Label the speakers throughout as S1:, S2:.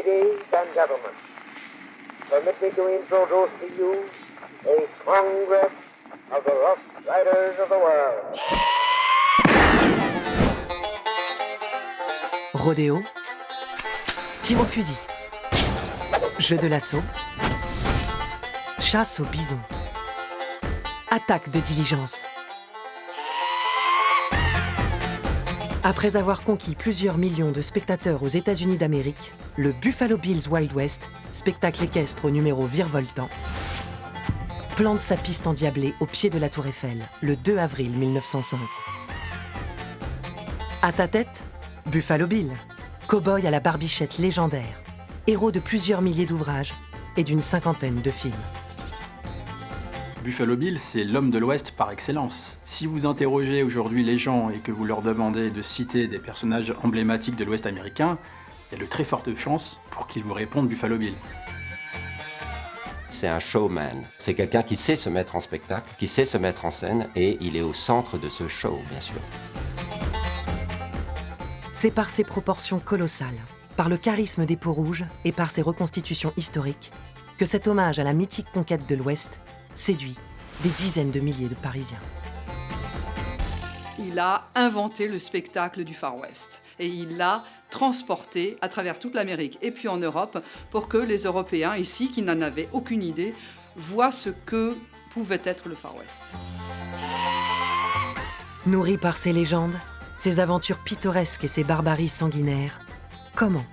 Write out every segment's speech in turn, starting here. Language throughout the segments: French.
S1: Ladies and gentlemen, permit me to introduce to you a congress of the Rough Riders of the world.
S2: Rodéo, tir au fusil, jeu de l'assaut, chasse au bison, attaque de diligence. Après avoir conquis plusieurs millions de spectateurs aux États-Unis d'Amérique, le Buffalo Bills Wild West, spectacle équestre au numéro virevoltant, plante sa piste endiablée au pied de la Tour Eiffel le 2 avril 1905. À sa tête, Buffalo Bill, cow-boy à la barbichette légendaire, héros de plusieurs milliers d'ouvrages et d'une cinquantaine de films.
S3: Buffalo Bill, c'est l'homme de l'Ouest par excellence. Si vous interrogez aujourd'hui les gens et que vous leur demandez de citer des personnages emblématiques de l'Ouest américain, il y a de très fortes chances pour qu'ils vous répondent Buffalo Bill.
S4: C'est un showman. C'est quelqu'un qui sait se mettre en spectacle, qui sait se mettre en scène, et il est au centre de ce show, bien sûr.
S2: C'est par ses proportions colossales, par le charisme des peaux-rouges et par ses reconstitutions historiques que cet hommage à la mythique conquête de l'Ouest séduit des dizaines de milliers de Parisiens.
S5: Il a inventé le spectacle du Far West et il l'a transporté à travers toute l'Amérique et puis en Europe pour que les Européens ici, qui n'en avaient aucune idée, voient ce que pouvait être le Far West.
S2: Nourri par ses légendes, ses aventures pittoresques et ses barbaries sanguinaires, comment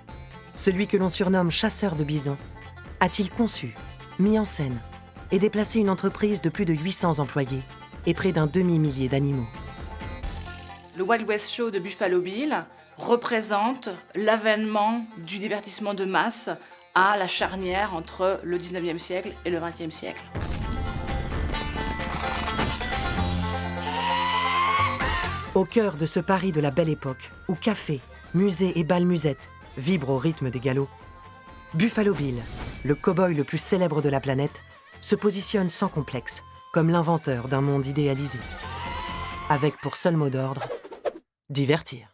S2: celui que l'on surnomme chasseur de bisons a-t-il conçu, mis en scène et déplacé une entreprise de plus de 800 employés et près d'un demi-millier d'animaux?
S6: Le Wild West Show de Buffalo Bill représente l'avènement du divertissement de masse à la charnière entre le 19e siècle et le 20e siècle.
S2: Au cœur de ce Paris de la Belle Époque, où café, musée et bal musette vibrent au rythme des galops, Buffalo Bill, le cow-boy le plus célèbre de la planète, se positionne sans complexe comme l'inventeur d'un monde idéalisé, avec pour seul mot d'ordre, divertir.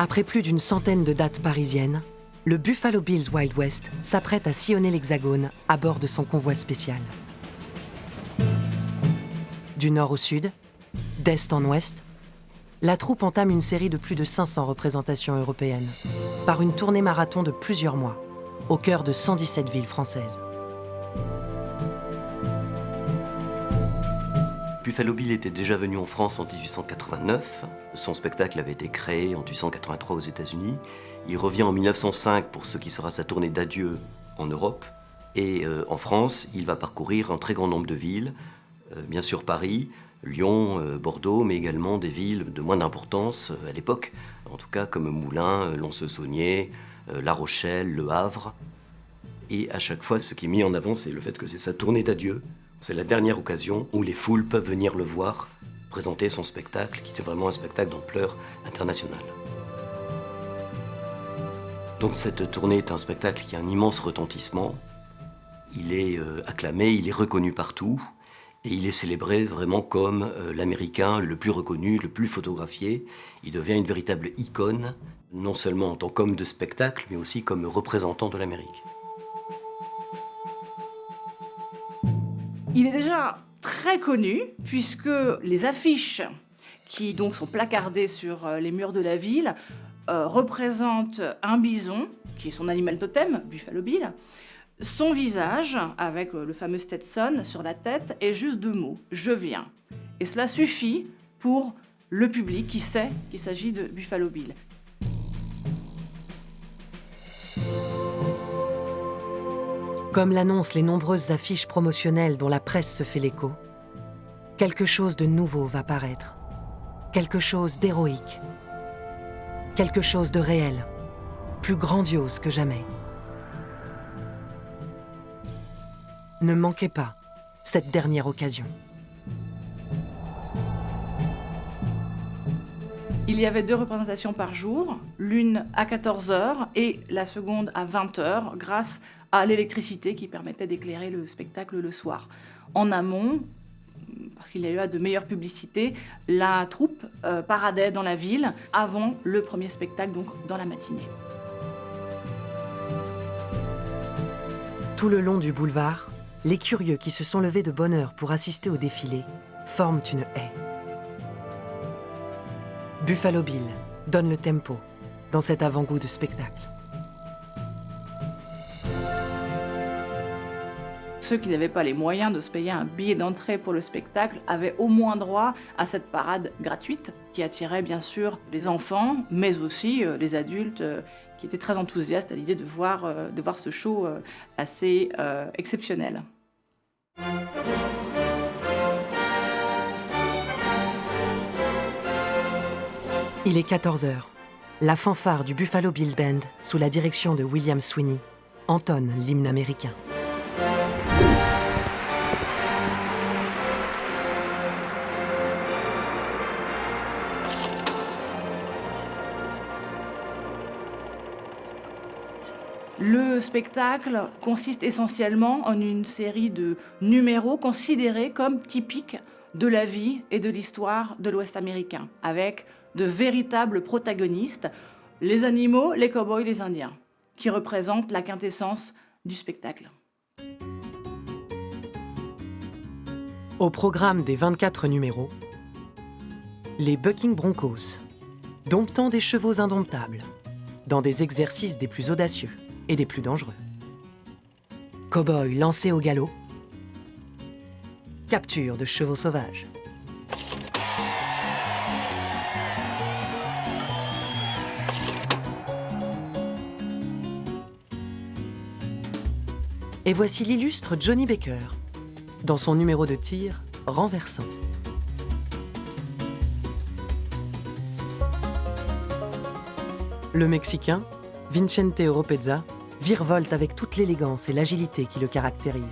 S2: Après plus d'une centaine de dates parisiennes, le Buffalo Bills Wild West s'apprête à sillonner l'Hexagone à bord de son convoi spécial. Du nord au sud, d'est en ouest, la troupe entame une série de plus de 500 représentations européennes, par une tournée marathon de plusieurs mois, au cœur de 117 villes françaises.
S7: Buffalo Bill était déjà venu en France en 1889. Son spectacle avait été créé en 1883 aux États-Unis. Il revient en 1905 pour ce qui sera sa tournée d'adieu en Europe. Et en France, il va parcourir un très grand nombre de villes, bien sûr Paris, Lyon, Bordeaux, mais également des villes de moins d'importance à l'époque, en tout cas comme Moulins, Lons-le-Saunier, La Rochelle, Le Havre. Et à chaque fois, ce qui est mis en avant, c'est le fait que c'est sa tournée d'adieu. C'est la dernière occasion où les foules peuvent venir le voir présenter son spectacle, qui était vraiment un spectacle d'ampleur internationale. Donc cette tournée est un spectacle qui a un immense retentissement. Il est acclamé, il est reconnu partout, et il est célébré vraiment comme l'Américain le plus reconnu, le plus photographié. Il devient une véritable icône, non seulement en tant qu'homme de spectacle, mais aussi comme représentant de l'Amérique.
S6: Il est déjà très connu puisque les affiches qui donc sont placardées sur les murs de la ville représentent un bison, qui est son animal totem, Buffalo Bill, Son visage, avec le fameux Stetson sur la tête, est juste 2 mots, « je viens ». Et cela suffit pour le public qui sait qu'il s'agit de Buffalo Bill.
S2: Comme l'annoncent les nombreuses affiches promotionnelles dont la presse se fait l'écho, quelque chose de nouveau va paraître, quelque chose d'héroïque, quelque chose de réel, plus grandiose que jamais. Ne manquez pas cette dernière occasion.
S6: Il y avait 2 représentations par jour, l'une à 14h et la seconde à 20h, grâce à l'électricité qui permettait d'éclairer le spectacle le soir. En amont, parce qu'il y a eu de meilleures publicités, la troupe paradait dans la ville avant le premier spectacle, donc dans la matinée.
S2: Tout le long du boulevard, les curieux qui se sont levés de bonne heure pour assister au défilé forment une haie. Buffalo Bill donne le tempo dans cet avant-goût de spectacle.
S6: Ceux qui n'avaient pas les moyens de se payer un billet d'entrée pour le spectacle avaient au moins droit à cette parade gratuite qui attirait bien sûr les enfants, mais aussi les adultes qui étaient très enthousiastes à l'idée de voir ce show assez exceptionnel.
S2: Il est 14h. La fanfare du Buffalo Bills Band, sous la direction de William Sweeney, entonne l'hymne américain.
S6: Le spectacle consiste essentiellement en une série de numéros considérés comme typiques de la vie et de l'histoire de l'Ouest américain, avec de véritables protagonistes, les animaux, les cow-boys, les Indiens, qui représentent la quintessence du spectacle.
S2: Au programme des 24 numéros, les Bucking Broncos, domptant des chevaux indomptables, dans des exercices des plus audacieux et des plus dangereux. Cow-boys lancés au galop, capture de chevaux sauvages. Et voici l'illustre Johnny Baker, dans son numéro de tir renversant. Le Mexicain, Vicente Oropeza, virevolte avec toute l'élégance et l'agilité qui le caractérisent.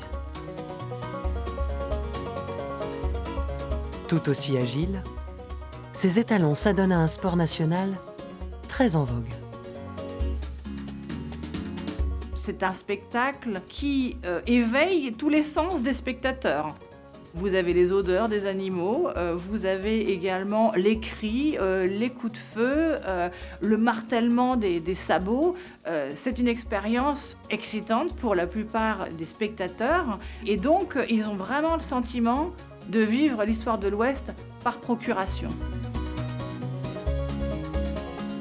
S2: Tout aussi agile, ses étalons s'adonnent à un sport national très en vogue.
S6: C'est un spectacle qui éveille tous les sens des spectateurs. Vous avez les odeurs des animaux, vous avez également les cris, les coups de feu, le martèlement des sabots. C'est une expérience excitante pour la plupart des spectateurs. Et donc, ils ont vraiment le sentiment de vivre l'histoire de l'Ouest par procuration.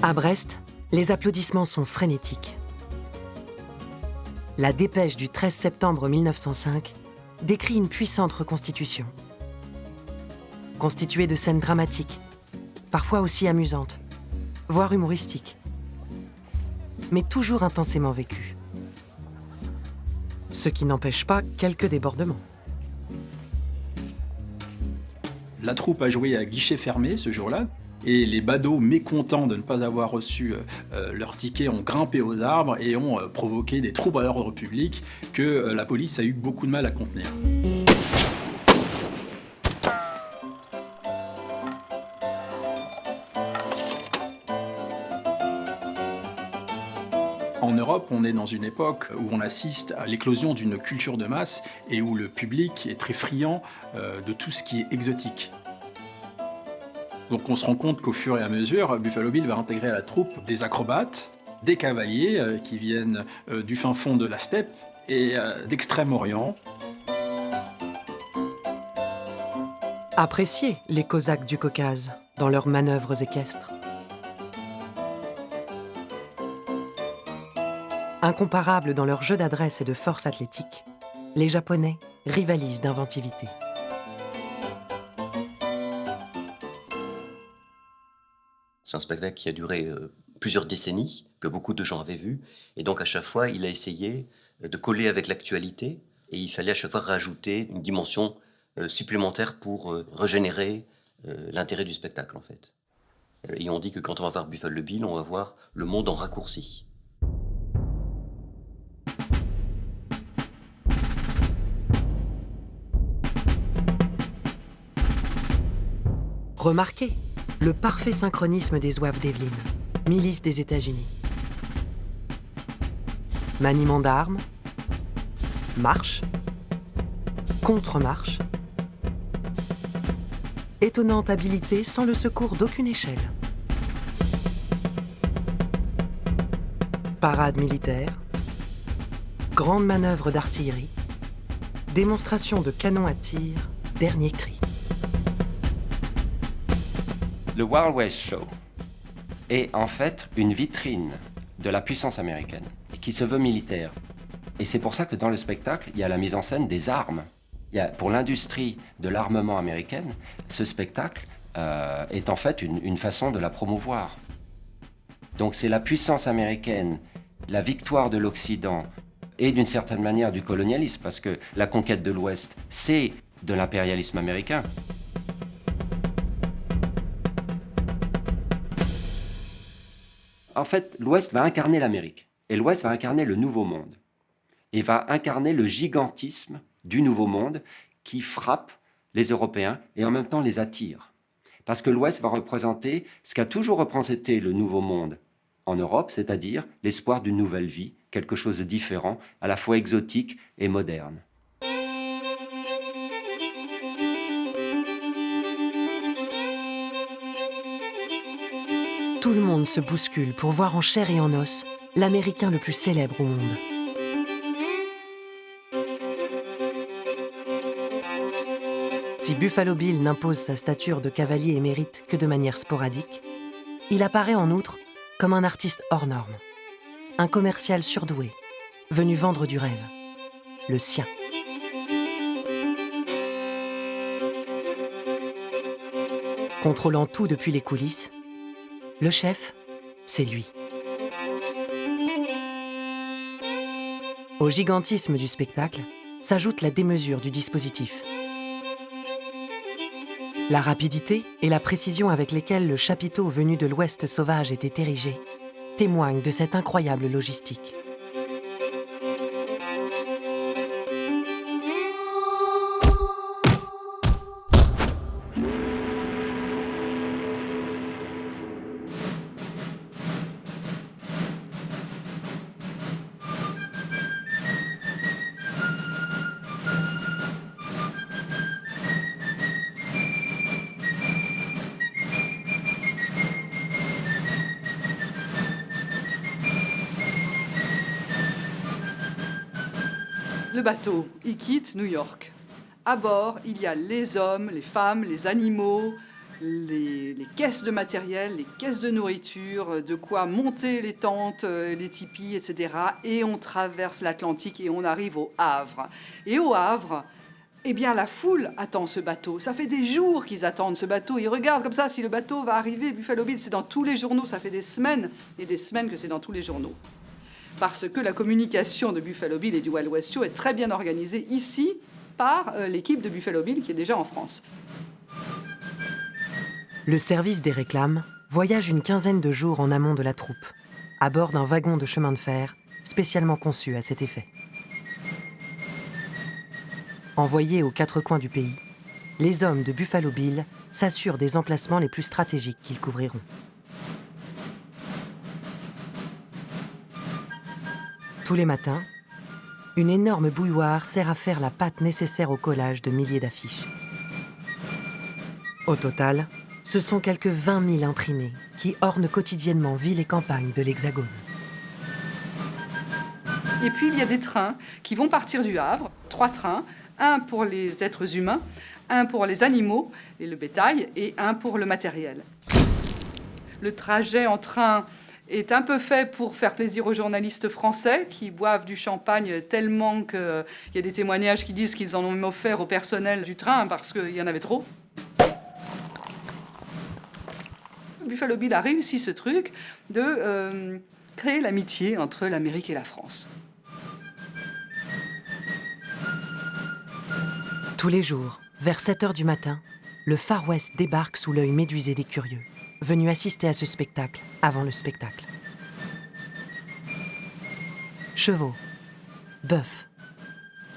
S2: À Brest, les applaudissements sont frénétiques. La dépêche du 13 septembre 1905 décrit une puissante reconstitution. Constituée de scènes dramatiques, parfois aussi amusantes, voire humoristiques, mais toujours intensément vécues. Ce qui n'empêche pas quelques débordements.
S3: La troupe a joué à guichet fermé ce jour-là, et les badauds, mécontents de ne pas avoir reçu leur ticket, ont grimpé aux arbres et ont provoqué des troubles à l'ordre public que la police a eu beaucoup de mal à contenir. En Europe, on est dans une époque où on assiste à l'éclosion d'une culture de masse et où le public est très friand de tout ce qui est exotique. Donc on se rend compte qu'au fur et à mesure, Buffalo Bill va intégrer à la troupe des acrobates, des cavaliers qui viennent du fin fond de la steppe et d'Extrême-Orient.
S2: Appréciez les Cosaques du Caucase dans leurs manœuvres équestres. Incomparables dans leur jeu d'adresse et de force athlétique, les Japonais rivalisent d'inventivité.
S7: C'est un spectacle qui a duré plusieurs décennies, que beaucoup de gens avaient vu, et donc à chaque fois, il a essayé de coller avec l'actualité, et il fallait à chaque fois rajouter une dimension supplémentaire pour régénérer l'intérêt du spectacle, en fait. Et on dit que quand on va voir Buffalo Bill, on va voir le monde en raccourci.
S2: Remarquez le parfait synchronisme des zouaves d'Evelyn, milice des États-Unis. Maniement d'armes, marche, contre-marche, étonnante habileté sans le secours d'aucune échelle. Parade militaire, grande manœuvre d'artillerie, démonstration de canon à tir, dernier cri.
S4: Le Wild West Show est en fait une vitrine de la puissance américaine qui se veut militaire. Et c'est pour ça que dans le spectacle, il y a la mise en scène des armes. Pour l'industrie de l'armement américaine, ce spectacle est en fait une façon de la promouvoir. Donc c'est la puissance américaine, la victoire de l'Occident et d'une certaine manière du colonialisme, parce que la conquête de l'Ouest, c'est de l'impérialisme américain. En fait, l'Ouest va incarner l'Amérique, et l'Ouest va incarner le Nouveau Monde, et va incarner le gigantisme du Nouveau Monde qui frappe les Européens et en même temps les attire. Parce que l'Ouest va représenter ce qu'a toujours représenté le Nouveau Monde en Europe, c'est-à-dire l'espoir d'une nouvelle vie, quelque chose de différent, à la fois exotique et moderne.
S2: Tout le monde se bouscule pour voir en chair et en os l'Américain le plus célèbre au monde. Si Buffalo Bill n'impose sa stature de cavalier émérite que de manière sporadique, il apparaît en outre comme un artiste hors norme, un commercial surdoué, venu vendre du rêve, le sien. Contrôlant tout depuis les coulisses, le chef, c'est lui. Au gigantisme du spectacle s'ajoute la démesure du dispositif. La rapidité et la précision avec lesquelles le chapiteau venu de l'Ouest sauvage était érigé témoignent de cette incroyable logistique.
S5: Le bateau, il quitte New York. À bord, il y a les hommes, les femmes, les animaux, les caisses de matériel, les caisses de nourriture, de quoi monter les tentes, les tipis, etc. Et on traverse l'Atlantique et on arrive au Havre. Et au Havre, eh bien, la foule attend ce bateau. Ça fait des jours qu'ils attendent ce bateau. Ils regardent comme ça si le bateau va arriver. Buffalo Bill, c'est dans tous les journaux. Ça fait des semaines et des semaines que c'est dans tous les journaux. Parce que la communication de Buffalo Bill et du Wild West Show est très bien organisée ici par l'équipe de Buffalo Bill qui est déjà en France.
S2: Le service des réclames voyage une quinzaine de jours en amont de la troupe, à bord d'un wagon de chemin de fer spécialement conçu à cet effet. Envoyés aux quatre coins du pays, les hommes de Buffalo Bill s'assurent des emplacements les plus stratégiques qu'ils couvriront. Tous les matins, une énorme bouilloire sert à faire la pâte nécessaire au collage de milliers d'affiches. Au total, ce sont quelques 20 000 imprimés qui ornent quotidiennement villes et campagnes de l'Hexagone.
S5: Et puis il y a des trains qui vont partir du Havre, 3 trains, un pour les êtres humains, un pour les animaux et le bétail, et un pour le matériel. Le trajet en train est un peu fait pour faire plaisir aux journalistes français qui boivent du champagne tellement qu'il y a des témoignages qui disent qu'ils en ont même offert au personnel du train parce qu'il y en avait trop. Buffalo Bill a réussi ce truc de créer l'amitié entre l'Amérique et la France.
S2: Tous les jours, vers 7 heures du matin, le Far West débarque sous l'œil médusé des curieux, venus assister à ce spectacle avant le spectacle. Chevaux, bœufs,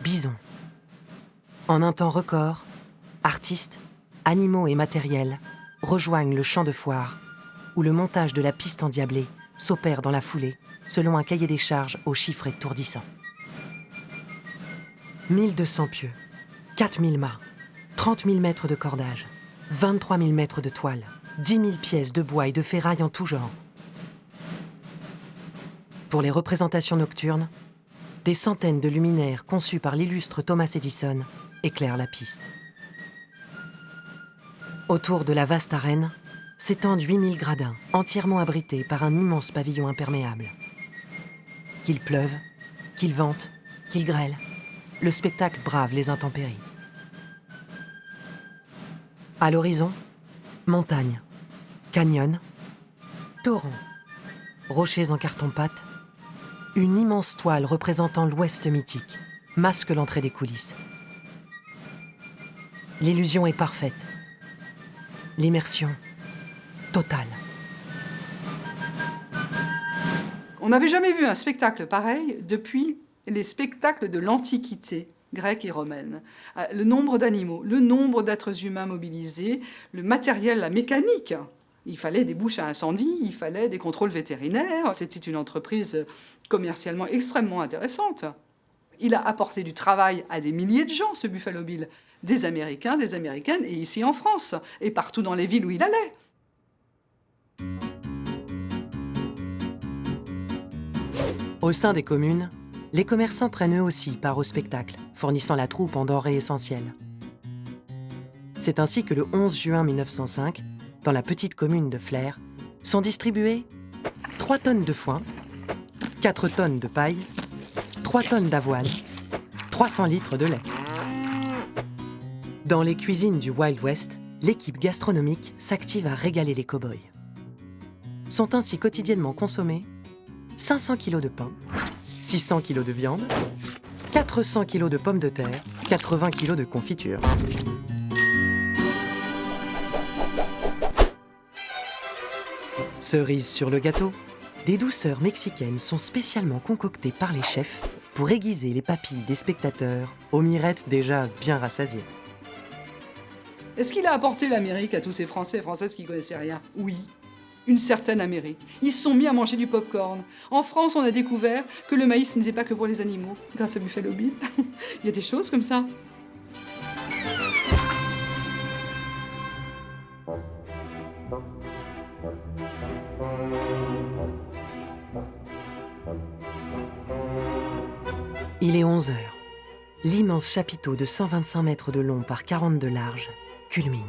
S2: bisons. En un temps record, artistes, animaux et matériels rejoignent le champ de foire où le montage de la piste endiablée s'opère dans la foulée selon un cahier des charges aux chiffres étourdissants. 1200 pieux, 4000 mâts, 30 000 mètres de cordage, 23 000 mètres de toile, 10 000 pièces de bois et de ferraille en tout genre. Pour les représentations nocturnes, des centaines de luminaires conçus par l'illustre Thomas Edison éclairent la piste. Autour de la vaste arène s'étendent 8000 gradins, entièrement abrités par un immense pavillon imperméable. Qu'il pleuve, qu'il vente, qu'il grêle, le spectacle brave les intempéries. À l'horizon, montagnes, canyons, torrents, rochers en carton-pâte, une immense toile représentant l'Ouest mythique masque l'entrée des coulisses. L'illusion est parfaite. L'immersion totale.
S5: On n'avait jamais vu un spectacle pareil depuis les spectacles de l'Antiquité grecque et romaine. Le nombre d'animaux, le nombre d'êtres humains mobilisés, le matériel, la mécanique. Il fallait des bouches à incendie, il fallait des contrôles vétérinaires. C'était une entreprise commercialement extrêmement intéressante. Il a apporté du travail à des milliers de gens, ce Buffalo Bill. Des Américains, des Américaines, et ici en France, et partout dans les villes où il allait.
S2: Au sein des communes, les commerçants prennent eux aussi part au spectacle, fournissant la troupe en denrées essentielles. C'est ainsi que le 11 juin 1905, dans la petite commune de Flers, sont distribuées 3 tonnes de foin, 4 tonnes de paille, 3 tonnes d'avoine, 300 litres de lait. Dans les cuisines du Wild West, l'équipe gastronomique s'active à régaler les cow-boys. Sont ainsi quotidiennement consommés 500 kg de pain, 600 kg de viande, 400 kg de pommes de terre, 80 kg de confiture. Cerise sur le gâteau, des douceurs mexicaines sont spécialement concoctées par les chefs pour aiguiser les papilles des spectateurs aux mirettes déjà bien rassasiées.
S5: Est-ce qu'il a apporté l'Amérique à tous ces Français et Françaises qui ne connaissaient rien? Oui, une certaine Amérique. Ils se sont mis à manger du pop-corn. En France, on a découvert que le maïs n'était pas que pour les animaux, grâce à Buffalo Bill. Il y a des choses comme ça.
S2: Il est 11 heures. L'immense chapiteau de 125 mètres de long par 40 de large culmine.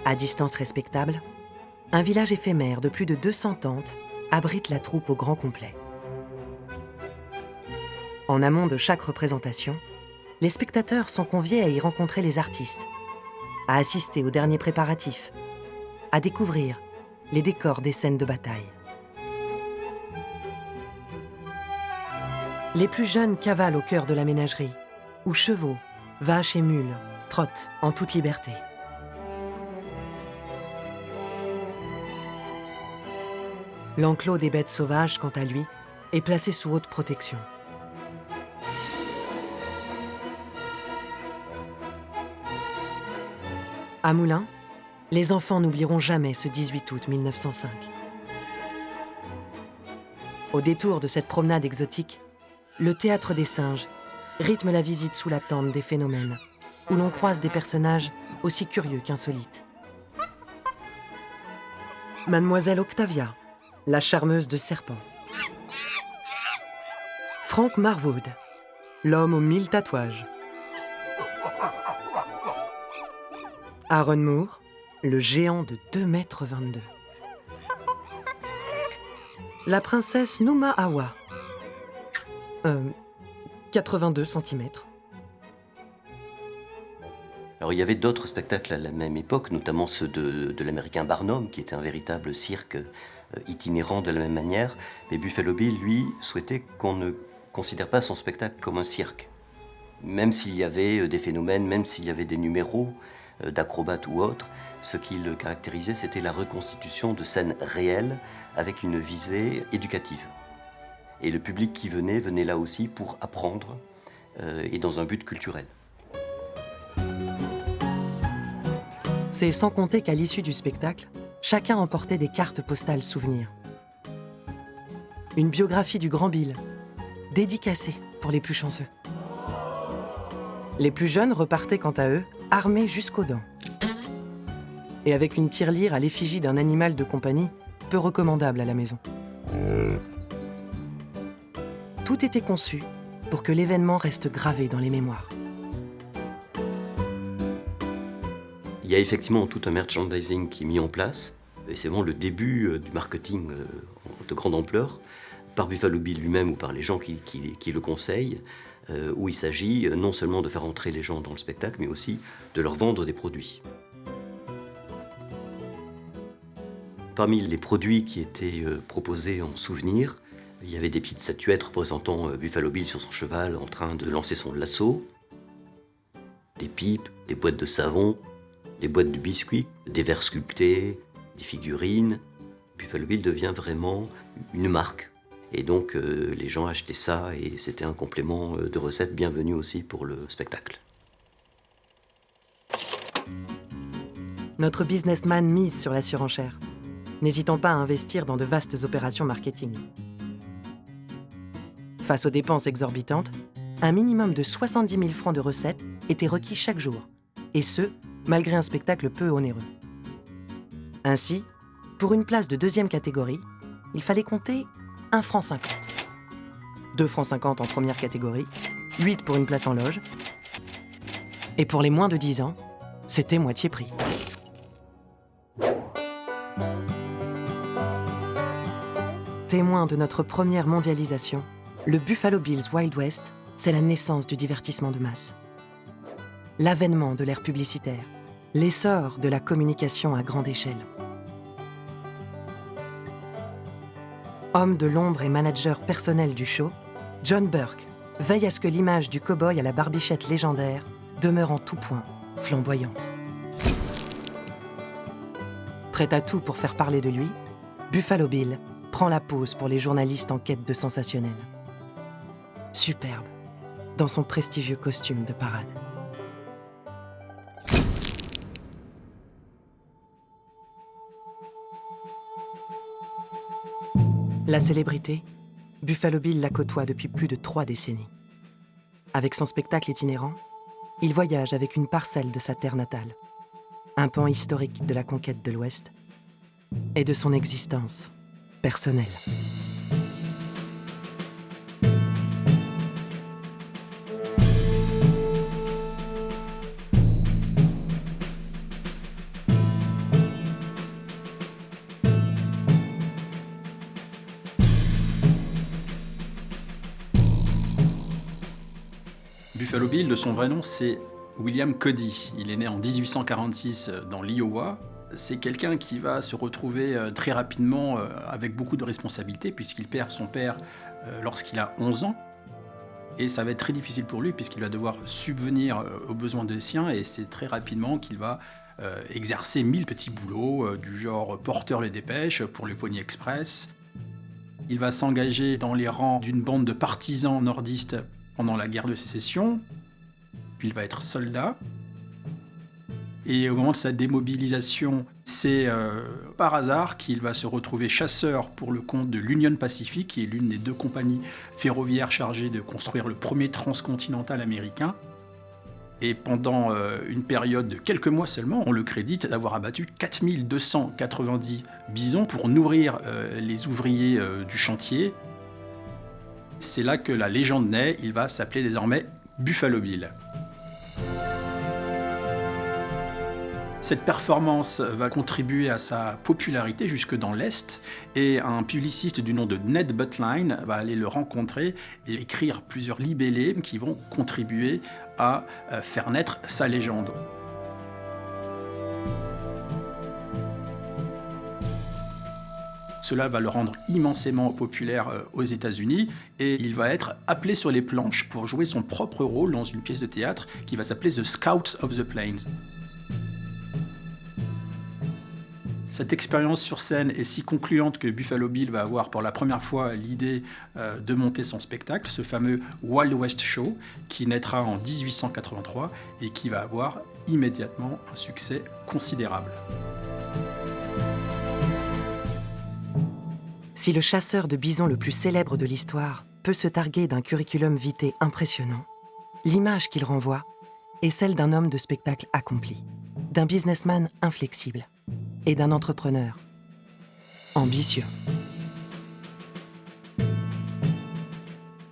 S2: À distance respectable, un village éphémère de plus de 200 tentes abrite la troupe au grand complet. En amont de chaque représentation, les spectateurs sont conviés à y rencontrer les artistes, à assister aux derniers préparatifs, à découvrir les décors des scènes de bataille. Les plus jeunes cavalent au cœur de la ménagerie, où chevaux, vaches et mules trottent en toute liberté. L'enclos des bêtes sauvages, quant à lui, est placé sous haute protection. À Moulins, les enfants n'oublieront jamais ce 18 août 1905. Au détour de cette promenade exotique, le théâtre des singes rythme la visite sous la tente des phénomènes, où l'on croise des personnages aussi curieux qu'insolites. Mademoiselle Octavia, la charmeuse de serpents. Frank Marwood, l'homme aux 1000 tatouages. Aaron Moore, le géant de 2,22 m. La princesse Numa Awa. 82 cm.
S7: Alors il y avait d'autres spectacles à la même époque, notamment ceux de l'américain Barnum, qui était un véritable cirque itinérant de la même manière. Mais Buffalo Bill, lui, souhaitait qu'on ne considère pas son spectacle comme un cirque. Même s'il y avait des phénomènes, même s'il y avait des numéros d'acrobates ou autres, ce qui le caractérisait, c'était la reconstitution de scènes réelles avec une visée éducative. Et le public qui venait là aussi pour apprendre et dans un but culturel.
S2: C'est sans compter qu'à l'issue du spectacle, chacun emportait des cartes postales souvenirs. Une biographie du Grand Bill, dédicacée pour les plus chanceux. Les plus jeunes repartaient quant à eux, armés jusqu'aux dents. Et avec une tirelire à l'effigie d'un animal de compagnie, peu recommandable à la maison. Tout était conçu pour que l'événement reste gravé dans les mémoires.
S7: Il y a effectivement tout un merchandising qui est mis en place, et c'est vraiment le début du marketing de grande ampleur, par Buffalo Bill lui-même ou par les gens qui le conseillent, où il s'agit non seulement de faire entrer les gens dans le spectacle, mais aussi de leur vendre des produits. Parmi les produits qui étaient proposés en souvenir, il y avait des petites statuettes représentant Buffalo Bill sur son cheval en train de lancer son lasso, des pipes, des boîtes de savon, des boîtes de biscuits, des verres sculptés, des figurines. Buffalo Bill devient vraiment une marque. Et donc les gens achetaient ça et c'était un complément de recette bienvenu aussi pour le spectacle.
S2: Notre businessman mise sur la surenchère, n'hésitant pas à investir dans de vastes opérations marketing. Face aux dépenses exorbitantes, un minimum de 70 000 francs de recettes était requis chaque jour, et ce, malgré un spectacle peu onéreux. Ainsi, pour une place de deuxième catégorie, il fallait compter 1,50 franc. 2,50 francs en première catégorie, 8 pour une place en loge. Et pour les moins de 10 ans, c'était moitié prix. Témoin de notre première mondialisation, le Buffalo Bill's Wild West, c'est la naissance du divertissement de masse. L'avènement de l'ère publicitaire, l'essor de la communication à grande échelle. Homme de l'ombre et manager personnel du show, John Burke veille à ce que l'image du cow-boy à la barbichette légendaire demeure en tout point flamboyante. Prêt à tout pour faire parler de lui, Buffalo Bill prend la pose pour les journalistes en quête de sensationnel. Superbe, dans son prestigieux costume de parade. La célébrité, Buffalo Bill la côtoie depuis plus de 3 décennies. Avec son spectacle itinérant, il voyage avec une parcelle de sa terre natale, un pan historique de la conquête de l'Ouest et de son existence personnelle.
S3: Buffalo Bill, de son vrai nom, c'est William Cody. Il est né en 1846 dans l'Iowa. C'est quelqu'un qui va se retrouver très rapidement avec beaucoup de responsabilités puisqu'il perd son père lorsqu'il a 11 ans. Et ça va être très difficile pour lui puisqu'il va devoir subvenir aux besoins des siens et c'est très rapidement qu'il va exercer 1000 petits boulots du genre porteur les dépêches pour le Pony Express. Il va s'engager dans les rangs d'une bande de partisans nordistes pendant la guerre de sécession, puis il va être soldat. Et au moment de sa démobilisation, c'est par hasard qu'il va se retrouver chasseur pour le compte de l'Union Pacific, qui est l'une des 2 compagnies ferroviaires chargées de construire le premier transcontinental américain. Et pendant une période de quelques mois seulement, on le crédite d'avoir abattu 4290 bisons pour nourrir les ouvriers du chantier. C'est là que la légende naît, il va s'appeler désormais Buffalo Bill. Cette performance va contribuer à sa popularité jusque dans l'Est et un publiciste du nom de Ned Buttline va aller le rencontrer et écrire plusieurs libellés qui vont contribuer à faire naître sa légende. Cela va le rendre immensément populaire aux États-Unis et il va être appelé sur les planches pour jouer son propre rôle dans une pièce de théâtre qui va s'appeler The Scouts of the Plains. Cette expérience sur scène est si concluante que Buffalo Bill va avoir pour la première fois l'idée de monter son spectacle, ce fameux Wild West Show, qui naîtra en 1883 et qui va avoir immédiatement un succès considérable.
S2: Si le chasseur de bisons le plus célèbre de l'histoire peut se targuer d'un curriculum vitae impressionnant, l'image qu'il renvoie est celle d'un homme de spectacle accompli, d'un businessman inflexible et d'un entrepreneur ambitieux.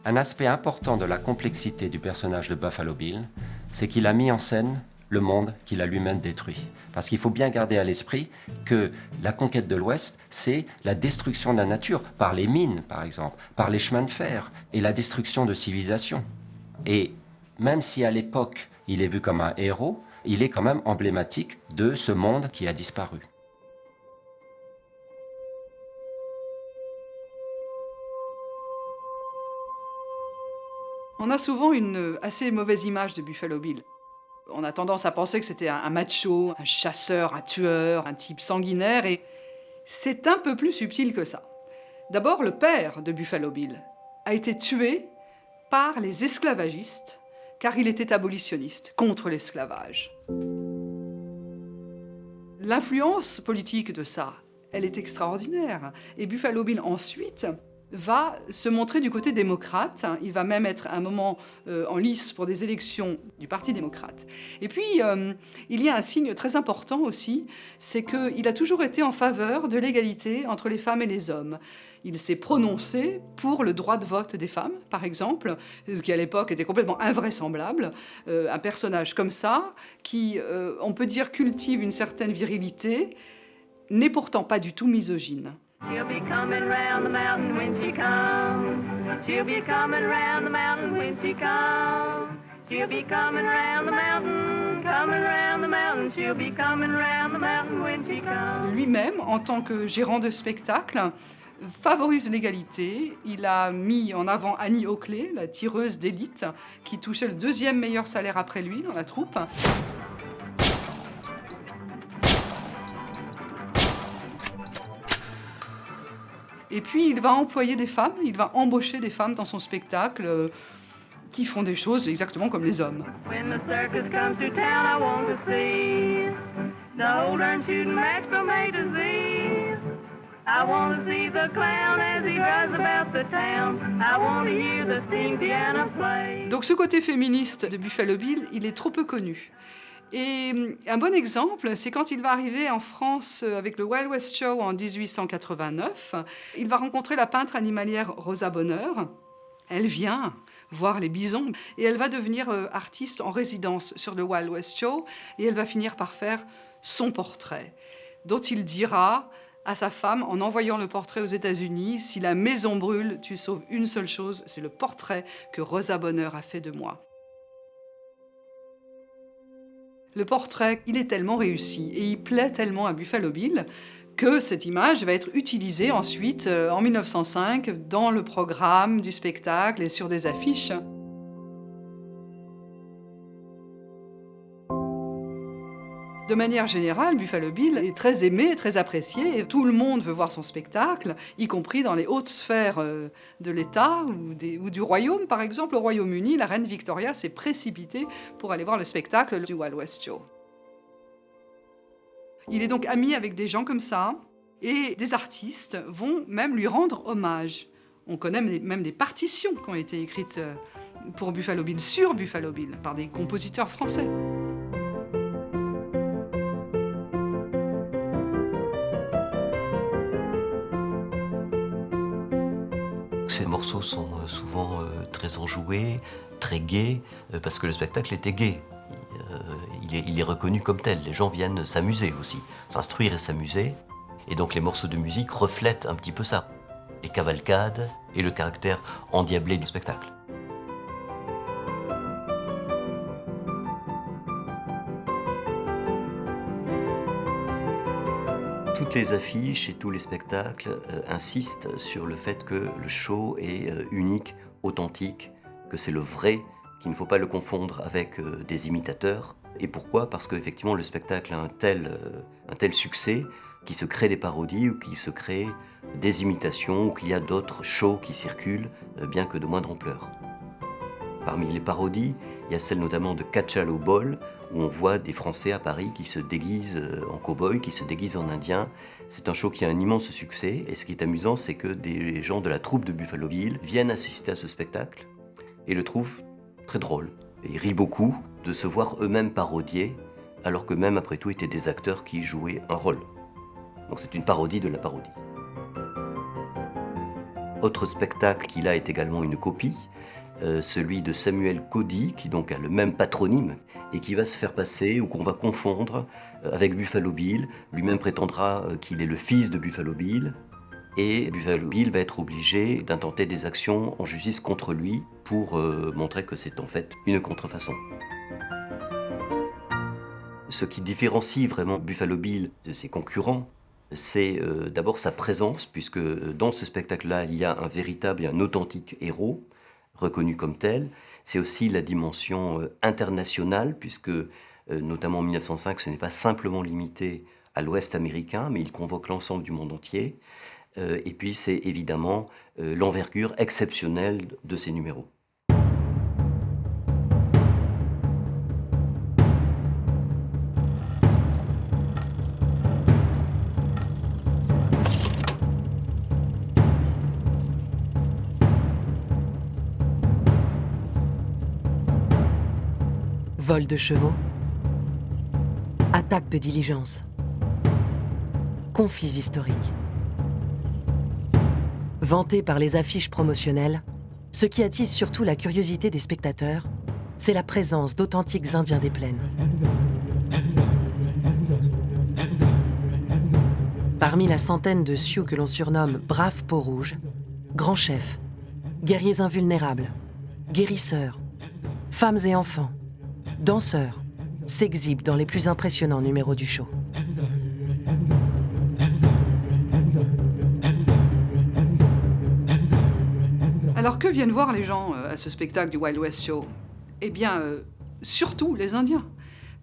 S4: Un aspect important de la complexité du personnage de Buffalo Bill, c'est qu'il a mis en scène le monde qu'il a lui-même détruit. Parce qu'il faut bien garder à l'esprit que la conquête de l'Ouest, c'est la destruction de la nature, par les mines par exemple, par les chemins de fer, et la destruction de civilisations. Et même si à l'époque il est vu comme un héros, il est quand même emblématique de ce monde qui a disparu.
S5: On a souvent une assez mauvaise image de Buffalo Bill. On a tendance à penser que c'était un macho, un chasseur, un tueur, un type sanguinaire, et c'est un peu plus subtil que ça. D'abord, le père de Buffalo Bill a été tué par les esclavagistes, car il était abolitionniste, contre l'esclavage. L'influence politique de ça, elle est extraordinaire. Et Buffalo Bill, ensuite, va se montrer du côté démocrate. Il va même être à un moment en lice pour des élections du Parti démocrate. Et puis, il y a un signe très important aussi, c'est qu'il a toujours été en faveur de l'égalité entre les femmes et les hommes. Il s'est prononcé pour le droit de vote des femmes, par exemple, ce qui à l'époque était complètement invraisemblable. Un personnage comme ça, qui, on peut dire, cultive une certaine virilité, n'est pourtant pas du tout misogyne.
S8: She'll be coming round the mountain when she comes. She'll be coming round the mountain when she comes. She'll be coming round the mountain, coming round the mountain. She'll be coming round the mountain when she comes.
S5: Lui-même, en tant que gérant de spectacle, favorise l'égalité. Il a mis en avant Annie Oakley, la tireuse d'élite, qui touchait le 2e meilleur salaire après lui dans la troupe. Et puis, il va employer des femmes, il va embaucher des femmes dans son spectacle qui font des choses exactement comme les hommes.
S8: When the circus comes to town, I want to see the holder and shooting match from A to Z. I want to see the clown as he rides about the town. I want to hear the steam piano play.
S5: Donc ce côté féministe de Buffalo Bill, il est trop peu connu. Et un bon exemple, c'est quand il va arriver en France avec le Wild West Show en 1889. Il va rencontrer la peintre animalière Rosa Bonheur. Elle vient voir les bisons et elle va devenir artiste en résidence sur le Wild West Show et elle va finir par faire son portrait, dont il dira à sa femme, en envoyant le portrait aux États-Unis, « Si la maison brûle, tu sauves une seule chose, c'est le portrait que Rosa Bonheur a fait de moi. » Le portrait, il est tellement réussi et il plaît tellement à Buffalo Bill que cette image va être utilisée ensuite, en 1905, dans le programme du spectacle et sur des affiches. De manière générale, Buffalo Bill est très aimé, très apprécié, et tout le monde veut voir son spectacle, y compris dans les hautes sphères de l'État ou du royaume. Par exemple, au Royaume-Uni, la reine Victoria s'est précipitée pour aller voir le spectacle du Wild West Show. Il est donc ami avec des gens comme ça, et des artistes vont même lui rendre hommage. On connaît même des partitions qui ont été écrites pour Buffalo Bill, sur Buffalo Bill, par des compositeurs français.
S7: Ces morceaux sont souvent très enjoués, très gais, parce que le spectacle était gai. il est reconnu comme tel. Les gens viennent s'amuser aussi, s'instruire et s'amuser. Et donc les morceaux de musique reflètent un petit peu ça, les cavalcades et le caractère endiablé du spectacle. Toutes les affiches et tous les spectacles insistent sur le fait que le show est unique, authentique, que c'est le vrai, qu'il ne faut pas le confondre avec des imitateurs. Et pourquoi ? Parce qu'effectivement le spectacle a un tel succès qu'il se crée des parodies ou qu'il se crée des imitations ou qu'il y a d'autres shows qui circulent, bien que de moindre ampleur. Parmi les parodies, il y a celle notamment de Cachal au bol, où on voit des Français à Paris qui se déguisent en cow-boy, qui se déguisent en indiens. C'est un show qui a un immense succès, et ce qui est amusant, c'est que des gens de la troupe de Buffalo Bill viennent assister à ce spectacle et le trouvent très drôle. Et ils rient beaucoup de se voir eux-mêmes parodiés, alors que même après tout étaient des acteurs qui jouaient un rôle. Donc c'est une parodie de la parodie. Autre spectacle qu'il a est également une copie, celui de Samuel Cody, qui donc a le même patronyme, et qui va se faire passer, ou qu'on va confondre avec Buffalo Bill. Lui-même prétendra qu'il est le fils de Buffalo Bill, et Buffalo Bill va être obligé d'intenter des actions en justice contre lui pour montrer que c'est en fait une contrefaçon. Ce qui différencie vraiment Buffalo Bill de ses concurrents, c'est d'abord sa présence, puisque dans ce spectacle-là, il y a un véritable et un authentique héros, reconnu comme tel. C'est aussi la dimension internationale, puisque notamment en 1905, ce n'est pas simplement limité à l'Ouest américain, mais il convoque l'ensemble du monde entier. Et puis c'est évidemment l'envergure exceptionnelle de ces numéros.
S2: Vol de chevaux, attaque de diligence, conflits historiques. Vanté par les affiches promotionnelles, ce qui attise surtout la curiosité des spectateurs, c'est la présence d'authentiques Indiens des plaines. Parmi la centaine de Sioux que l'on surnomme Braves Peaux-Rouges, grands chefs, guerriers invulnérables, guérisseurs, femmes et enfants, danseurs, s'exhibent dans les plus impressionnants numéros du show.
S5: Alors que viennent voir les gens à ce spectacle du Wild West Show ? Eh bien, surtout les Indiens.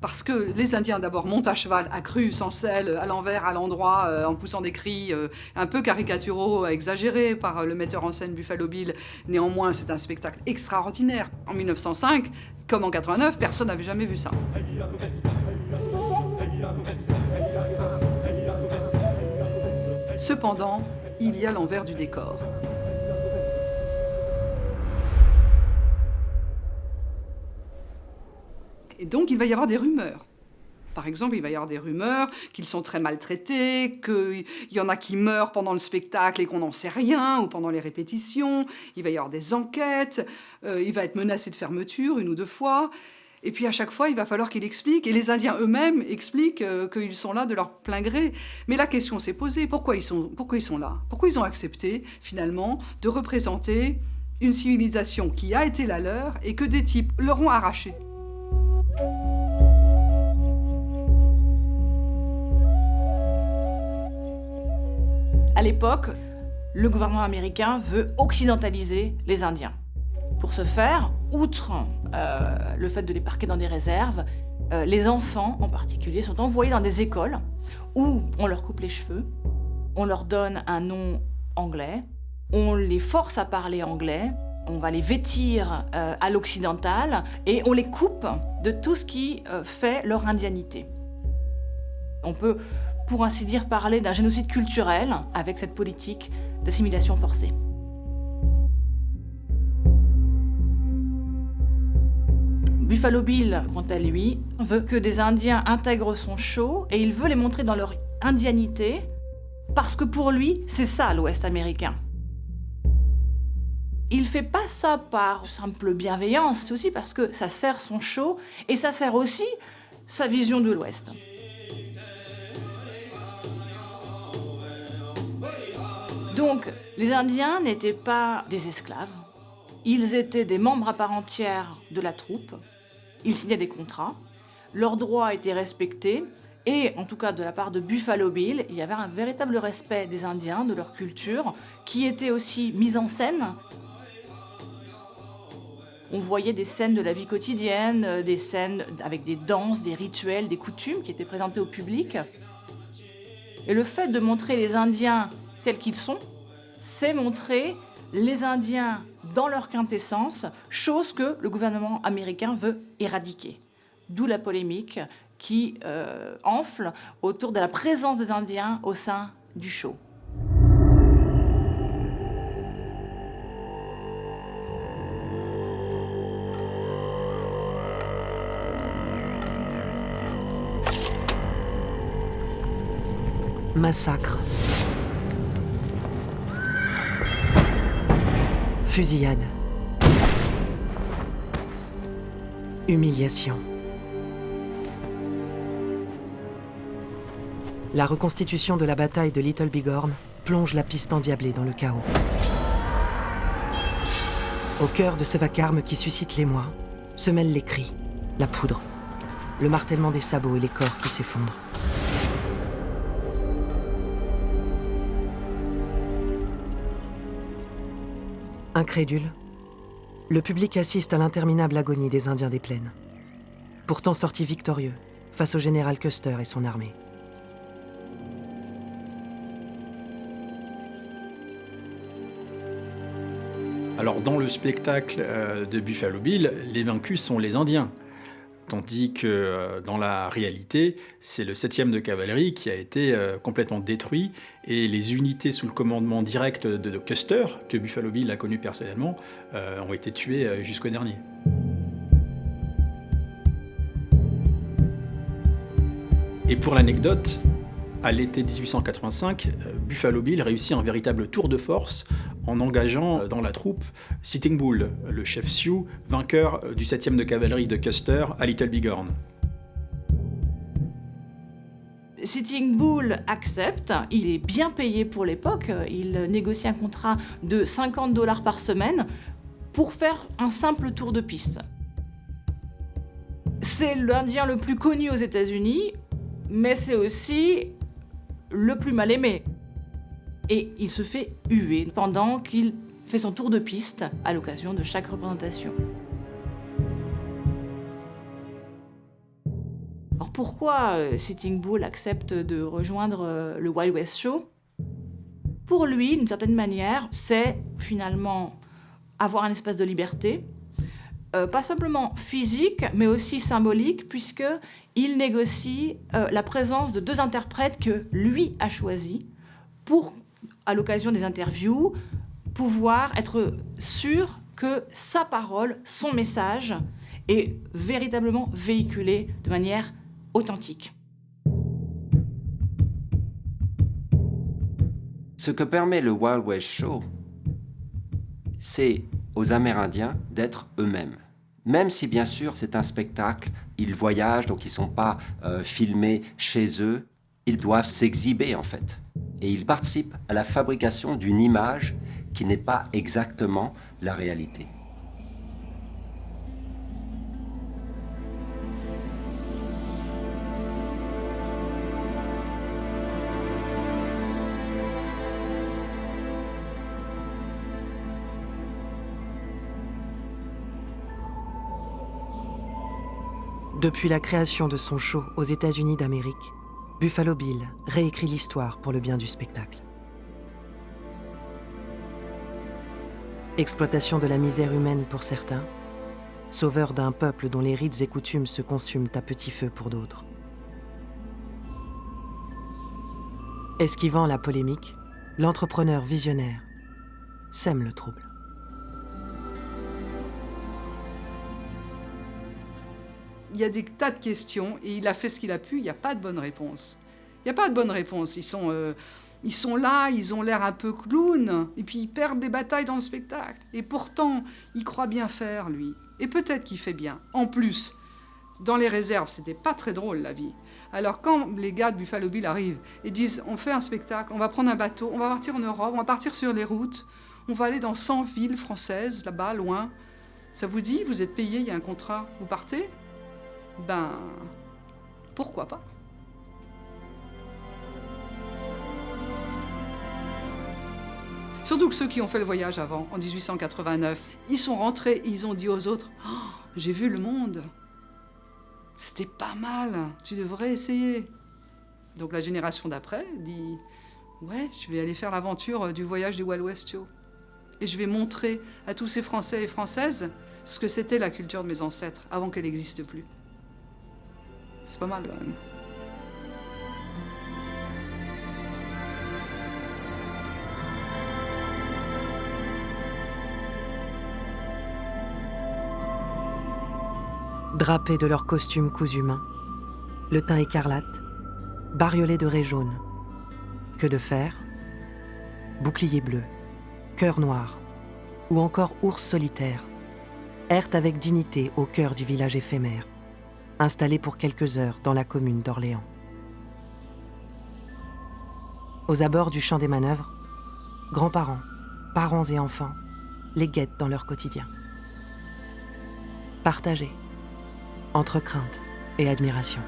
S5: Parce que les Indiens, d'abord, montent à cheval, accrus, sans selle, à l'envers, à l'endroit, en poussant des cris un peu caricaturaux, exagérés par le metteur en scène Buffalo Bill. Néanmoins, c'est un spectacle extraordinaire. En 1905, comme en 89, personne n'avait jamais vu ça. Cependant, il y a l'envers du décor. Et donc, il va y avoir des rumeurs. Par exemple, il va y avoir des rumeurs qu'ils sont très maltraités, qu'il y en a qui meurent pendant le spectacle et qu'on n'en sait rien, ou pendant les répétitions. Il va y avoir des enquêtes. Il va être menacé de fermeture 1 ou 2 fois. Et puis, à chaque fois, il va falloir qu'il explique. Et les Indiens eux-mêmes expliquent qu'ils sont là de leur plein gré. Mais la question s'est posée. Pourquoi ils sont là ? Pourquoi ils ont accepté, finalement, de représenter une civilisation qui a été la leur et que des types leur ont arraché ?
S6: À l'époque, le gouvernement américain veut occidentaliser les Indiens. Pour ce faire, outre le fait de les parquer dans des réserves, les enfants en particulier sont envoyés dans des écoles où on leur coupe les cheveux, on leur donne un nom anglais, on les force à parler anglais, on va les vêtir à l'occidental et on les coupe de tout ce qui fait leur indianité. On peut, pour ainsi dire, parler d'un génocide culturel avec cette politique d'assimilation forcée. Buffalo Bill, quant à lui, veut que des Indiens intègrent son show et il veut les montrer dans leur indianité parce que pour lui, c'est ça l'Ouest américain. Il fait pas ça par simple bienveillance, c'est aussi parce que ça sert son show et ça sert aussi sa vision de l'Ouest. Donc, les Indiens n'étaient pas des esclaves, ils étaient des membres à part entière de la troupe, ils signaient des contrats, leurs droits étaient respectés, et en tout cas de la part de Buffalo Bill, il y avait un véritable respect des Indiens, de leur culture, qui était aussi mise en scène. On voyait des scènes de la vie quotidienne, des scènes avec des danses, des rituels, des coutumes qui étaient présentés au public. Et le fait de montrer les Indiens tels qu'ils sont, c'est montrer les Indiens dans leur quintessence, chose que le gouvernement américain veut éradiquer. D'où la polémique qui enfle autour de la présence des Indiens au sein du show.
S2: Massacre. Fusillade. Humiliation. La reconstitution de la bataille de Little Bighorn plonge la piste endiablée dans le chaos. Au cœur de ce vacarme qui suscite l'émoi, se mêlent les cris, la poudre, le martèlement des sabots et les corps qui s'effondrent. Incrédule, le public assiste à l'interminable agonie des Indiens des plaines, pourtant sortis victorieux face au général Custer et son armée.
S3: Alors dans le spectacle de Buffalo Bill, les vaincus sont les Indiens, tandis que dans la réalité, c'est le 7e de cavalerie qui a été complètement détruit et les unités sous le commandement direct de Custer, que Buffalo Bill a connu personnellement, ont été tuées jusqu'au dernier. Et pour l'anecdote, à l'été 1885, Buffalo Bill réussit un véritable tour de force en engageant dans la troupe Sitting Bull, le chef Sioux, vainqueur du 7e de cavalerie de Custer à Little Bighorn.
S6: Sitting Bull accepte, il est bien payé pour l'époque, il négocie un contrat de $50 par semaine pour faire un simple tour de piste. C'est l'Indien le plus connu aux États-Unis, mais c'est aussi le plus mal aimé. Et il se fait huer pendant qu'il fait son tour de piste à l'occasion de chaque représentation. Alors pourquoi Sitting Bull accepte de rejoindre le Wild West Show ? Pour lui, d'une certaine manière, c'est finalement avoir un espace de liberté, pas simplement physique, mais aussi symbolique, puisqu'il négocie la présence de 2 interprètes que lui a choisis pour, à l'occasion des interviews, pouvoir être sûr que sa parole, son message, est véritablement véhiculé de manière authentique.
S4: Ce que permet le Wild West Show, c'est aux Amérindiens d'être eux-mêmes. Même si, bien sûr, c'est un spectacle, ils voyagent, donc ils ne sont pas filmés chez eux, ils doivent s'exhiber, en fait. Et ils participent à la fabrication d'une image qui n'est pas exactement la réalité.
S2: Depuis la création de son show aux États-Unis d'Amérique, Buffalo Bill réécrit l'histoire pour le bien du spectacle. Exploitation de la misère humaine pour certains, sauveur d'un peuple dont les rites et coutumes se consument à petit feu pour d'autres. Esquivant la polémique, l'entrepreneur visionnaire sème le trouble.
S5: Il y a des tas de questions et il a fait ce qu'il a pu, il n'y a pas de bonne réponse. Il n'y a pas de bonne réponse. Ils sont là, ils ont l'air un peu clowns, et puis ils perdent des batailles dans le spectacle. Et pourtant, il croit bien faire, lui. Et peut-être qu'il fait bien. En plus, Dans les réserves, c'était pas très drôle la vie. Alors quand les gars de Buffalo Bill arrivent et disent on fait un spectacle, on va prendre un bateau, on va partir en Europe, on va partir sur les routes, on va aller dans 100 villes françaises, là-bas, loin. Ça vous dit, vous êtes payé, il y a un contrat, vous partez? Ben, pourquoi pas? Surtout que ceux qui ont fait le voyage avant, en 1889, ils sont rentrés, ils ont dit aux autres « Oh, j'ai vu le monde. C'était pas mal, tu devrais essayer. » Donc la génération d'après dit « Ouais, je vais aller faire l'aventure du voyage du Wild West Show. Et je vais montrer à tous ces Français et Françaises ce que c'était la culture de mes ancêtres avant qu'elle n'existe plus. » C'est pas mal quand même.
S2: Drapés de leurs costumes cousus main, le teint écarlate, bariolé de raies jaunes. Queue de fer, bouclier bleu, cœur noir, ou encore ours solitaire, errent avec dignité au cœur du village éphémère, installé pour quelques heures dans la commune d'Orléans. Aux abords du champ des manœuvres, grands-parents, parents et enfants les guettent dans leur quotidien. Partagés, entre crainte et admiration.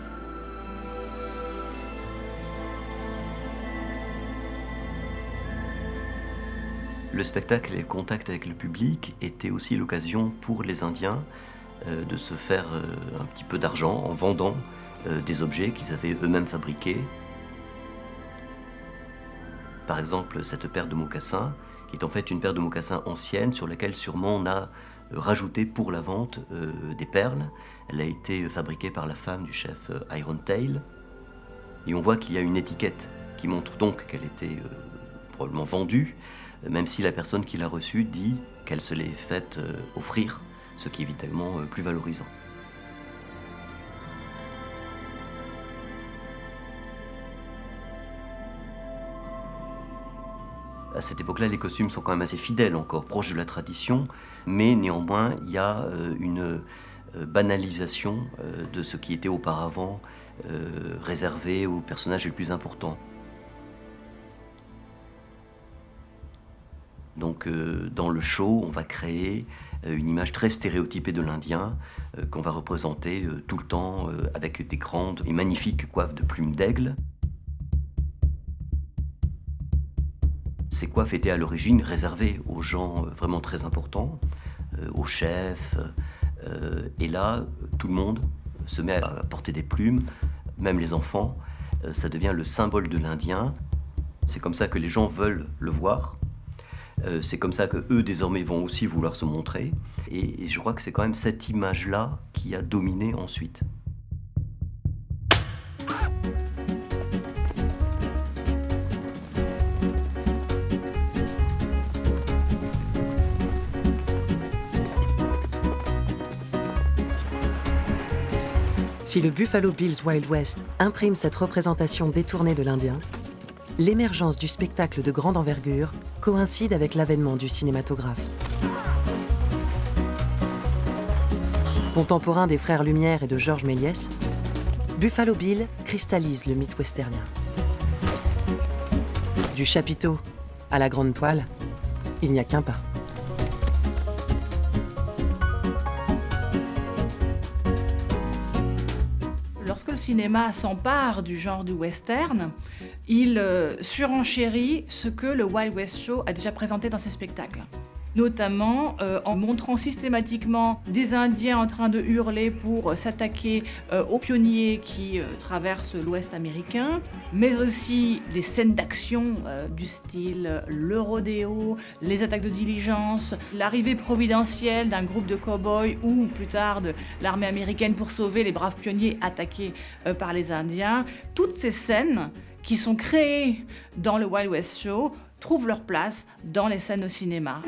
S7: Le spectacle et le contact avec le public étaient aussi l'occasion pour les Indiens de se faire un petit peu d'argent en vendant des objets qu'ils avaient eux-mêmes fabriqués. Par exemple, cette paire de mocassins, qui est en fait une paire de mocassins ancienne sur laquelle sûrement on a rajouté pour la vente des perles. Elle a été fabriquée par la femme du chef Iron Tail. Et on voit qu'il y a une étiquette qui montre donc qu'elle était probablement vendue, même si la personne qui l'a reçue dit qu'elle se l'est faite offrir, ce qui est évidemment plus valorisant. À cette époque-là, les costumes sont quand même assez fidèles encore, proches de la tradition, mais néanmoins, il y a une banalisation de ce qui était auparavant réservé aux personnages les plus importants. Donc dans le show, on va créer une image très stéréotypée de l'Indien qu'on va représenter tout le temps avec des grandes et magnifiques coiffes de plumes d'aigle. Ces coiffes étaient à l'origine réservées aux gens vraiment très importants, aux chefs. Et là, tout le monde se met à porter des plumes, même les enfants. Ça devient le symbole de l'Indien. C'est comme ça que les gens veulent le voir. C'est comme ça qu'eux, désormais, vont aussi vouloir se montrer. Et je crois que c'est quand même cette image-là qui a dominé ensuite.
S2: Si le Buffalo Bill's Wild West imprime cette représentation détournée de l'Indien, l'émergence du spectacle de grande envergure coïncide avec l'avènement du cinématographe. Contemporain des frères Lumière et de Georges Méliès, Buffalo Bill cristallise le mythe westernien. Du chapiteau à la grande toile, il n'y a qu'un pas.
S6: Lorsque le cinéma s'empare du genre du western, il surenchérit ce que le Wild West Show a déjà présenté dans ses spectacles. Notamment en montrant systématiquement des Indiens en train de hurler pour s'attaquer aux pionniers qui traversent l'Ouest américain, mais aussi des scènes d'action du style le rodéo, les attaques de diligence, l'arrivée providentielle d'un groupe de cow-boys ou plus tard de l'armée américaine pour sauver les braves pionniers attaqués par les Indiens. Toutes ces scènes qui sont créées dans le Wild West Show trouvent leur place dans les scènes au cinéma.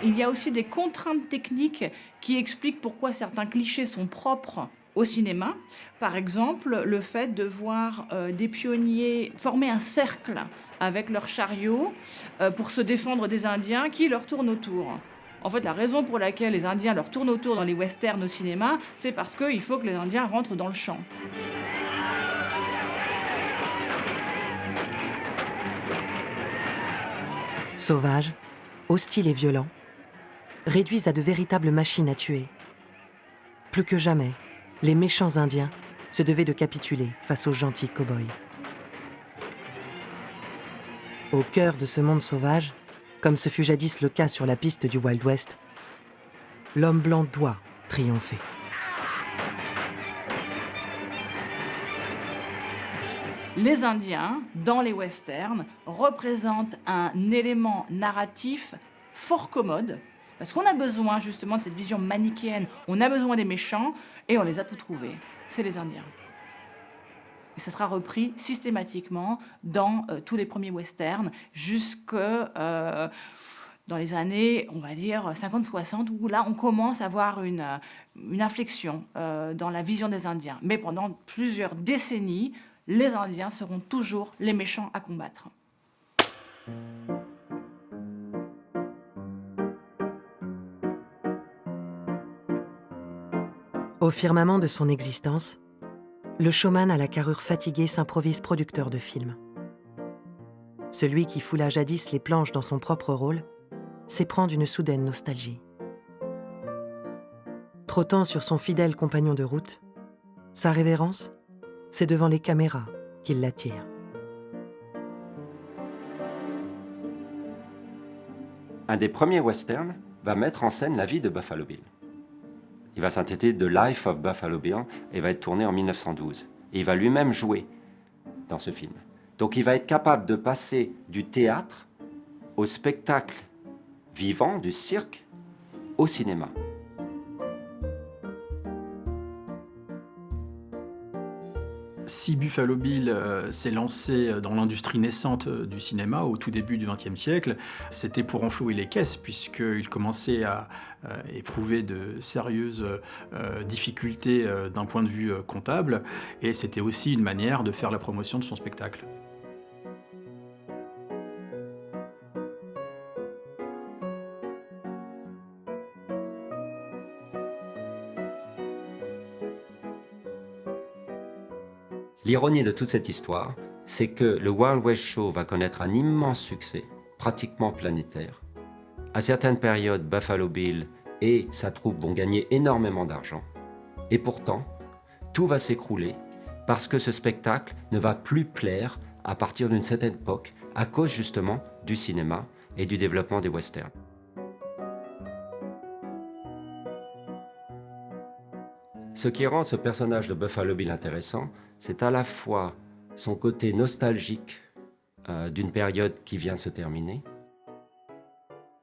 S6: Il y a aussi des contraintes techniques qui expliquent pourquoi certains clichés sont propres au cinéma. Par exemple, le fait de voir des pionniers former un cercle avec leurs chariots pour se défendre des Indiens qui leur tournent autour. En fait, la raison pour laquelle les Indiens leur tournent autour dans les westerns au cinéma, c'est parce qu'il faut que les Indiens rentrent dans le champ.
S2: Sauvages, hostiles et violents, réduits à de véritables machines à tuer. Plus que jamais, les méchants Indiens se devaient de capituler face aux gentils cow-boys. Au cœur de ce monde sauvage, comme ce fut jadis le cas sur la piste du Wild West, l'homme blanc doit triompher.
S6: Les Indiens, dans les westerns, représentent un élément narratif fort commode, parce qu'on a besoin justement de cette vision manichéenne. On a besoin des méchants, et on les a tous trouvés. C'est les Indiens. Et ça sera repris systématiquement dans tous les premiers westerns, jusque dans les années, on va dire, 50-60, où là, on commence à voir une inflexion dans la vision des Indiens. Mais pendant plusieurs décennies, les Indiens seront toujours les méchants à combattre.
S2: Au firmament de son existence, le showman à la carrure fatiguée s'improvise producteur de films. Celui qui foula jadis les planches dans son propre rôle s'éprend d'une soudaine nostalgie. Trottant sur son fidèle compagnon de route, sa révérence, c'est devant les caméras qu'il l'attire.
S4: Un des premiers westerns va mettre en scène la vie de Buffalo Bill. Il va s'intituler The Life of Buffalo Bill et va être tourné en 1912. Et il va lui-même jouer dans ce film. Donc il va être capable de passer du théâtre au spectacle vivant, du cirque, au cinéma.
S3: Si Buffalo Bill s'est lancé dans l'industrie naissante du cinéma au tout début du XXe siècle, c'était pour renflouer les caisses, puisqu'il commençait à éprouver de sérieuses difficultés d'un point de vue comptable, et c'était aussi une manière de faire la promotion de son spectacle.
S4: L'ironie de toute cette histoire, c'est que le Wild West Show va connaître un immense succès, pratiquement planétaire. À certaines périodes, Buffalo Bill et sa troupe vont gagner énormément d'argent. Et pourtant, tout va s'écrouler parce que ce spectacle ne va plus plaire à partir d'une certaine époque, à cause justement du cinéma et du développement des westerns. Ce qui rend ce personnage de Buffalo Bill intéressant, c'est à la fois son côté nostalgique d'une période qui vient se terminer,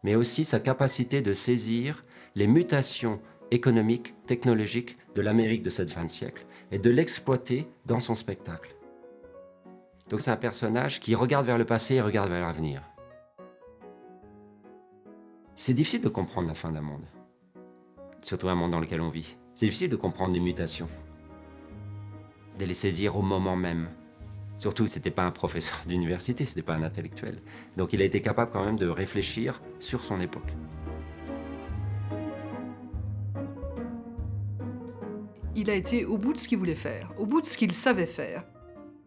S4: mais aussi sa capacité de saisir les mutations économiques, technologiques de l'Amérique de cette fin de siècle et de l'exploiter dans son spectacle. Donc c'est un personnage qui regarde vers le passé et regarde vers l'avenir. C'est difficile de comprendre la fin d'un monde, surtout un monde dans lequel on vit. C'est difficile de comprendre les mutations, de les saisir au moment même. Surtout, ce n'était pas un professeur d'université, ce n'était pas un intellectuel. Donc il a été capable quand même de réfléchir sur son époque.
S5: Il a été au bout de ce qu'il voulait faire, au bout de ce qu'il savait faire.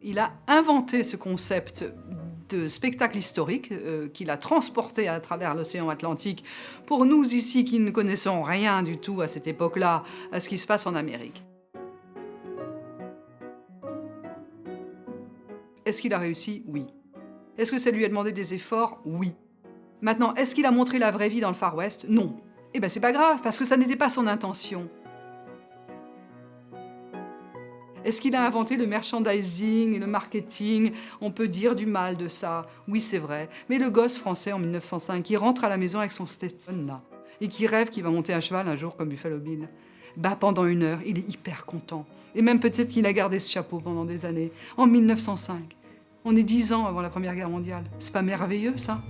S5: Il a inventé ce concept de spectacle historique qu'il a transporté à travers l'océan Atlantique pour nous ici qui ne connaissons rien du tout à cette époque-là, à ce qui se passe en Amérique. Est-ce qu'il a réussi? Oui. Est-ce que ça lui a demandé des efforts? Oui. Maintenant, est-ce qu'il a montré la vraie vie dans le Far West? Non. Eh bien, c'est pas grave, parce que ça n'était pas son intention. Est-ce qu'il a inventé le merchandising et le marketing? On peut dire du mal de ça. Oui, c'est vrai. Mais le gosse français en 1905 qui rentre à la maison avec son Stetson là et qui rêve qu'il va monter à cheval un jour comme Buffalo Bill, pendant 1 heure, il est hyper content. Et même peut-être qu'il a gardé ce chapeau pendant des années. En 1905. On est 10 ans avant la Première Guerre mondiale. C'est pas merveilleux, ça?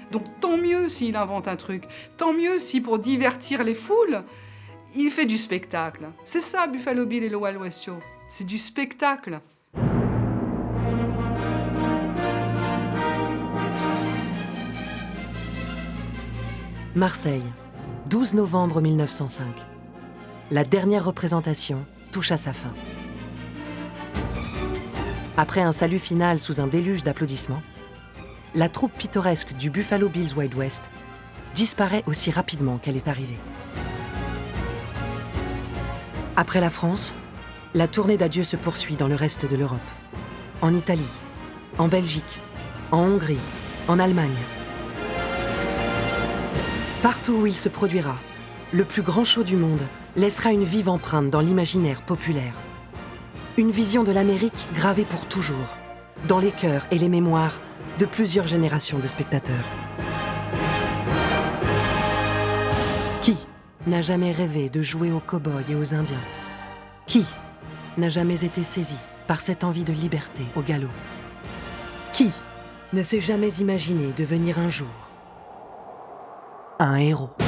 S5: Donc tant mieux s'il invente un truc. Tant mieux si, pour divertir les foules, il fait du spectacle. C'est ça, Buffalo Bill et le Wild West Show. C'est du spectacle.
S2: Marseille, 12 novembre 1905. La dernière représentation touche à sa fin. Après un salut final sous un déluge d'applaudissements, la troupe pittoresque du Buffalo Bill's Wild West disparaît aussi rapidement qu'elle est arrivée. Après la France, la tournée d'adieu se poursuit dans le reste de l'Europe. En Italie, en Belgique, en Hongrie, en Allemagne. Partout où il se produira, le plus grand show du monde laissera une vive empreinte dans l'imaginaire populaire. Une vision de l'Amérique gravée pour toujours, dans les cœurs et les mémoires de plusieurs générations de spectateurs. Qui n'a jamais rêvé de jouer aux cow-boys et aux Indiens? Qui n'a jamais été saisi par cette envie de liberté au galop? Qui ne s'est jamais imaginé devenir un jour un héros?